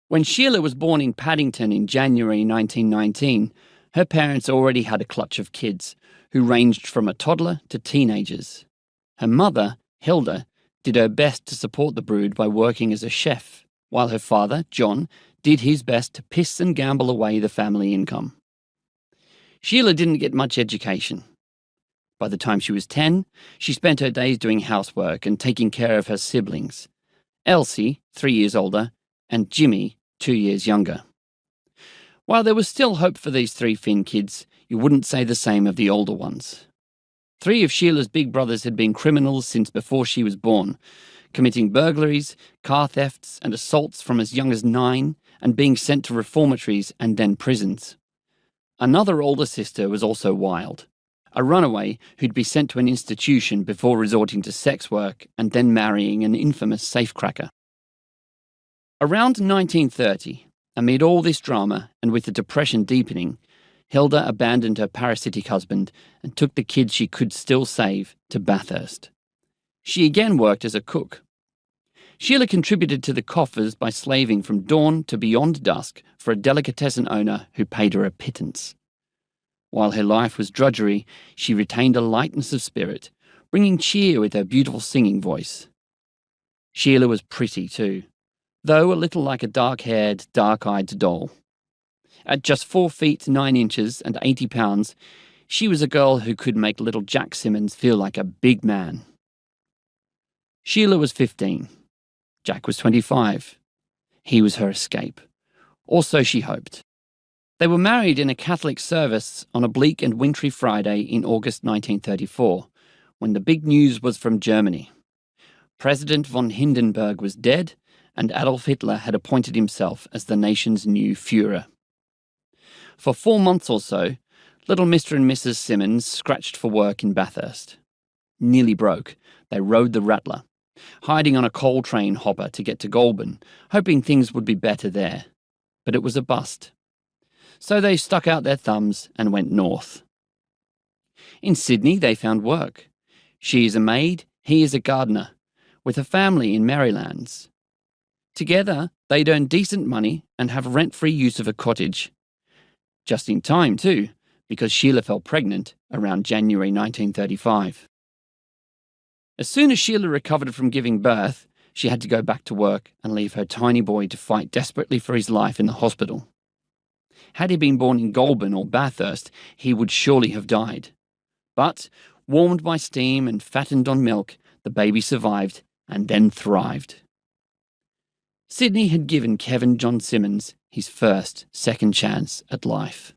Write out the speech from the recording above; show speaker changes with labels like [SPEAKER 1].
[SPEAKER 1] When Sheila was born in Paddington in January 1919, her parents already had a clutch of kids who ranged from a toddler to teenagers. Her mother, Hilda, did her best to support the brood by working as a chef, while her father, John, did his best to piss and gamble away the family income. Sheila didn't get much education. By the time she was 10, she spent her days doing housework and taking care of her siblings, Elsie, 3 years older, and Jimmy, 2 years younger. While there was still hope for these three Finn kids, you wouldn't say the same of the older ones. 3 of Sheila's big brothers had been criminals since before she was born, committing burglaries, car thefts, and assaults from as young as 9, and being sent to reformatories and then prisons. Another older sister was also wild, a runaway who'd be sent to an institution before resorting to sex work and then marrying an infamous safecracker. Around 1930, amid all this drama and with the depression deepening, Hilda abandoned her parasitic husband and took the kids she could still save to Bathurst. She again worked as a cook. Sheila contributed to the coffers by slaving from dawn to beyond dusk for a delicatessen owner who paid her a pittance. While her life was drudgery, she retained a lightness of spirit, bringing cheer with her beautiful singing voice. Sheila was pretty too, though a little like a dark-haired, dark-eyed doll. At just 4 feet 9 inches and 80 pounds, she was a girl who could make little Jack Simmonds feel like a big man. Sheila was 15. Jack was 25. He was her escape. Or so she hoped. They were married in a Catholic service on a bleak and wintry Friday in August 1934, when the big news was from Germany. President von Hindenburg was dead, and Adolf Hitler had appointed himself as the nation's new Führer. For 4 months or so, little Mr. and Mrs. Simmonds scratched for work in Bathurst. Nearly broke, they rode the Rattler, hiding on a coal train hopper to get to Goulburn, hoping things would be better there. But it was a bust. So they stuck out their thumbs and went north. In Sydney, they found work. She is a maid, he is a gardener, with a family in Marylands. Together, they'd earn decent money and have rent-free use of a cottage. Just in time, too, because Sheila fell pregnant around January 1935. As soon as Sheila recovered from giving birth, she had to go back to work and leave her tiny boy to fight desperately for his life in the hospital. Had he been born in Goulburn or Bathurst, he would surely have died. But, warmed by steam and fattened on milk, the baby survived and then thrived. Sydney had given Kevin John Simmonds his first second chance at life.